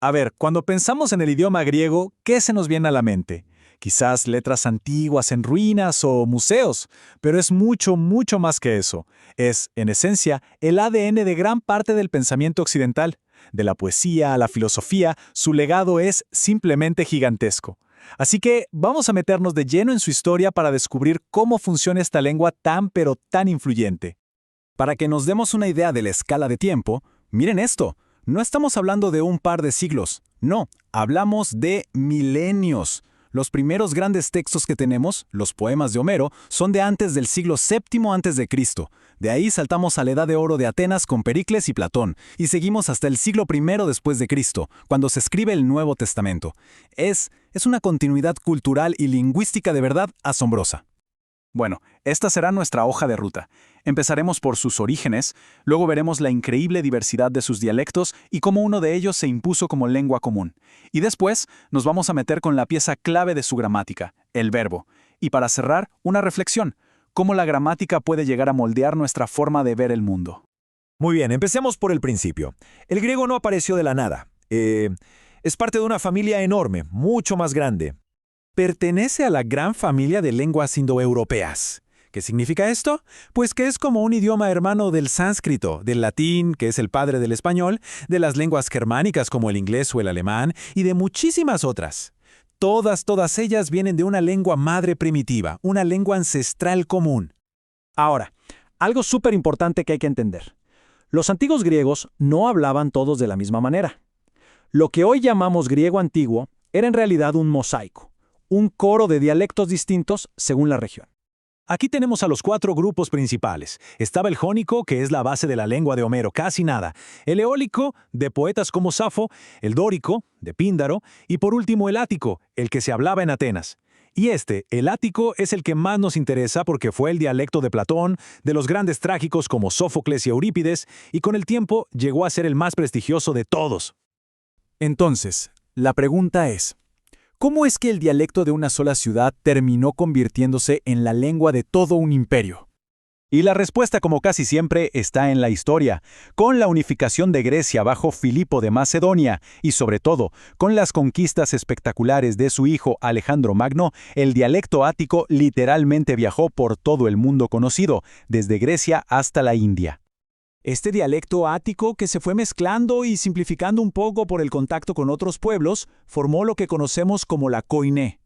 A ver, cuando pensamos en el idioma griego, ¿qué se nos viene a la mente? Quizás letras antiguas en ruinas o museos, pero es mucho, mucho más que eso. Es, en esencia, el ADN de gran parte del pensamiento occidental. De la poesía a la filosofía, su legado es simplemente gigantesco. Así que vamos a meternos de lleno en su historia para descubrir cómo funciona esta lengua tan pero tan influyente. Para que nos demos una idea de la escala de tiempo, miren esto. No estamos hablando de un par de siglos, no, hablamos de milenios. Los primeros grandes textos que tenemos, los poemas de Homero, son de antes del siglo VII antes de Cristo. De ahí saltamos a la Edad de Oro de Atenas con Pericles y Platón, y seguimos hasta el siglo I después de Cristo, cuando se escribe el Nuevo Testamento. Es una continuidad cultural y lingüística de verdad asombrosa. Bueno, esta será nuestra hoja de ruta. Empezaremos por sus orígenes, luego veremos la increíble diversidad de sus dialectos y cómo uno de ellos se impuso como lengua común. Y después nos vamos a meter con la pieza clave de su gramática, el verbo. Y para cerrar, una reflexión, cómo la gramática puede llegar a moldear nuestra forma de ver el mundo. Muy bien, empecemos por el principio. El griego no apareció de la nada. Es parte de una familia enorme, mucho más grande. Pertenece a la gran familia de lenguas indoeuropeas. ¿Qué significa esto? Pues que es como un idioma hermano del sánscrito, del latín, que es el padre del español, de las lenguas germánicas como el inglés o el alemán, y de muchísimas otras. Todas ellas vienen de una lengua madre primitiva, una lengua ancestral común. Ahora, algo súper importante que hay que entender. Los antiguos griegos no hablaban todos de la misma manera. Lo que hoy llamamos griego antiguo era en realidad un mosaico, un coro de dialectos distintos según la región. Aquí tenemos a los 4 grupos principales. Estaba el jónico, que es la base de la lengua de Homero, casi nada. El eólico, de poetas como Safo. El dórico, de Píndaro. Y por último el ático, el que se hablaba en Atenas. Y el ático, es el que más nos interesa porque fue el dialecto de Platón, de los grandes trágicos como Sófocles y Eurípides, y con el tiempo llegó a ser el más prestigioso de todos. Entonces, la pregunta es, ¿cómo es que el dialecto de una sola ciudad terminó convirtiéndose en la lengua de todo un imperio? Y la respuesta, como casi siempre, está en la historia, con la unificación de Grecia bajo Filipo de Macedonia y, sobre todo, con las conquistas espectaculares de su hijo Alejandro Magno, el dialecto ático literalmente viajó por todo el mundo conocido, desde Grecia hasta la India. Este dialecto ático, que se fue mezclando y simplificando un poco por el contacto con otros pueblos, formó lo que conocemos como la Koiné.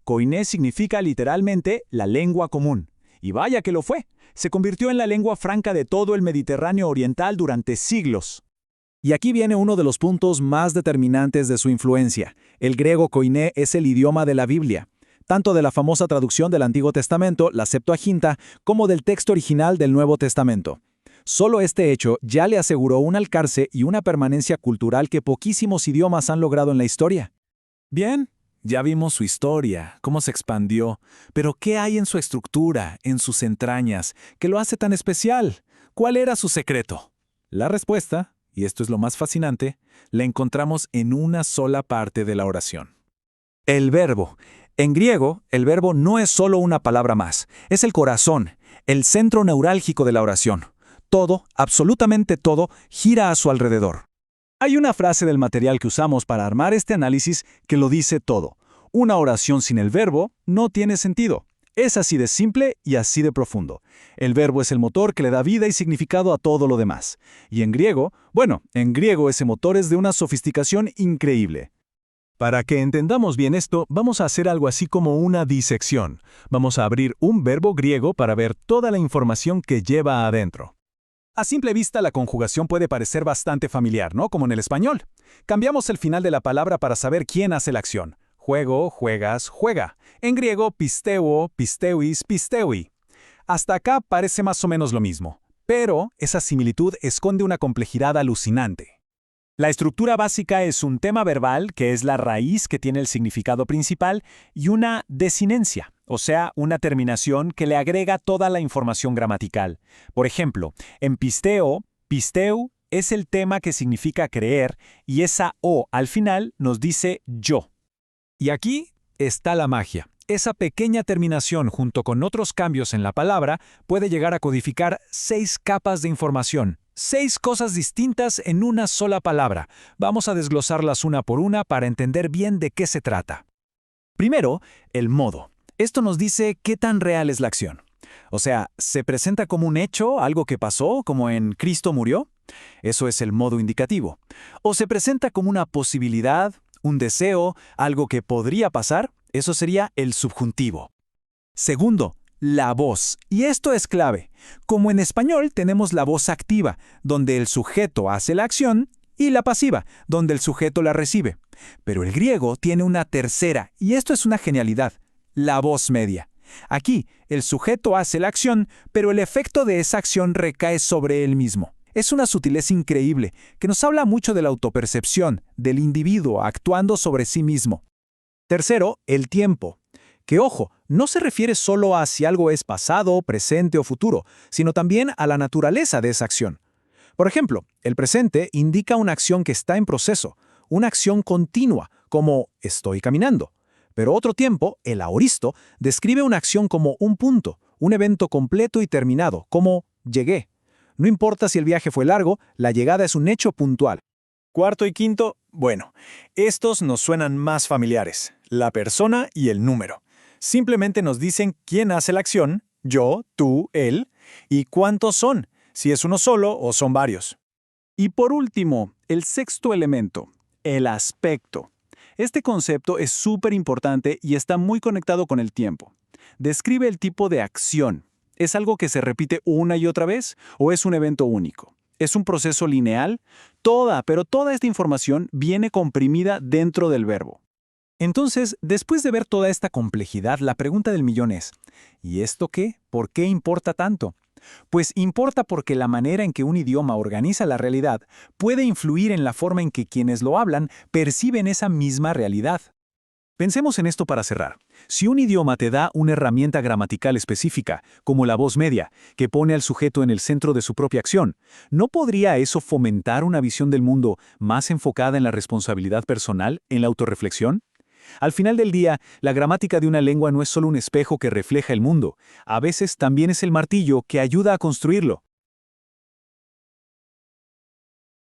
Koiné significa literalmente la lengua común. Y vaya que lo fue. Se convirtió en la lengua franca de todo el Mediterráneo oriental durante siglos. Y aquí viene uno de los puntos más determinantes de su influencia. El griego koiné es el idioma de la Biblia, tanto de la famosa traducción del Antiguo Testamento, la Septuaginta, como del texto original del Nuevo Testamento. Solo este hecho ya le aseguró un alcance y una permanencia cultural que poquísimos idiomas han logrado en la historia. Bien, ya vimos su historia, cómo se expandió, pero ¿qué hay en su estructura, en sus entrañas, que lo hace tan especial? ¿Cuál era su secreto? La respuesta, y esto es lo más fascinante, la encontramos en una sola parte de la oración. El verbo. En griego, el verbo no es solo una palabra más, es el corazón, el centro neurálgico de la oración. Todo, absolutamente todo, gira a su alrededor. Hay una frase del material que usamos para armar este análisis que lo dice todo. Una oración sin el verbo no tiene sentido. Es así de simple y así de profundo. El verbo es el motor que le da vida y significado a todo lo demás. Y en griego ese motor es de una sofisticación increíble. Para que entendamos bien esto, vamos a hacer algo así como una disección. Vamos a abrir un verbo griego para ver toda la información que lleva adentro. A simple vista, la conjugación puede parecer bastante familiar, ¿no? Como en el español. Cambiamos el final de la palabra para saber quién hace la acción. Juego, juegas, juega. En griego, pisteuo, pisteuis, pisteui. Hasta acá parece más o menos lo mismo, pero esa similitud esconde una complejidad alucinante. La estructura básica es un tema verbal, que es la raíz que tiene el significado principal, y una desinencia, o sea, una terminación que le agrega toda la información gramatical. Por ejemplo, en pisteo, pisteu es el tema que significa creer, y esa O al final nos dice yo. Y aquí está la magia. Esa pequeña terminación junto con otros cambios en la palabra puede llegar a codificar 6 capas de información, 6 cosas distintas en una sola palabra. Vamos a desglosarlas una por una para entender bien de qué se trata. Primero, el modo. Esto nos dice qué tan real es la acción. O sea, ¿se presenta como un hecho, algo que pasó, como en Cristo murió? Eso es el modo indicativo. ¿O se presenta como una posibilidad, un deseo, algo que podría pasar? Eso sería el subjuntivo. Segundo, la voz. Y esto es clave. Como en español tenemos la voz activa, donde el sujeto hace la acción, y la pasiva, donde el sujeto la recibe. Pero el griego tiene una tercera, y esto es una genialidad, la voz media. Aquí, el sujeto hace la acción, pero el efecto de esa acción recae sobre él mismo. Es una sutileza increíble, que nos habla mucho de la autopercepción, del individuo actuando sobre sí mismo. Tercero, el tiempo. Que ojo, no se refiere solo a si algo es pasado, presente o futuro, sino también a la naturaleza de esa acción. Por ejemplo, el presente indica una acción que está en proceso, una acción continua, como estoy caminando. Pero otro tiempo, el aoristo, describe una acción como un punto, un evento completo y terminado, como llegué. No importa si el viaje fue largo, la llegada es un hecho puntual. Cuarto y quinto, bueno, estos nos suenan más familiares, la persona y el número. Simplemente nos dicen quién hace la acción, yo, tú, él, y cuántos son, si es uno solo o son varios. Y por último, el sexto elemento, el aspecto. Este concepto es súper importante y está muy conectado con el tiempo. Describe el tipo de acción. ¿Es algo que se repite una y otra vez o es un evento único? ¿Es un proceso lineal? Pero toda esta información viene comprimida dentro del verbo. Entonces, después de ver toda esta complejidad, la pregunta del millón es, ¿y esto qué? ¿Por qué importa tanto? Pues importa porque la manera en que un idioma organiza la realidad puede influir en la forma en que quienes lo hablan perciben esa misma realidad. Pensemos en esto para cerrar. Si un idioma te da una herramienta gramatical específica, como la voz media, que pone al sujeto en el centro de su propia acción, ¿no podría eso fomentar una visión del mundo más enfocada en la responsabilidad personal, en la autorreflexión? Al final del día, la gramática de una lengua no es solo un espejo que refleja el mundo, a veces también es el martillo que ayuda a construirlo.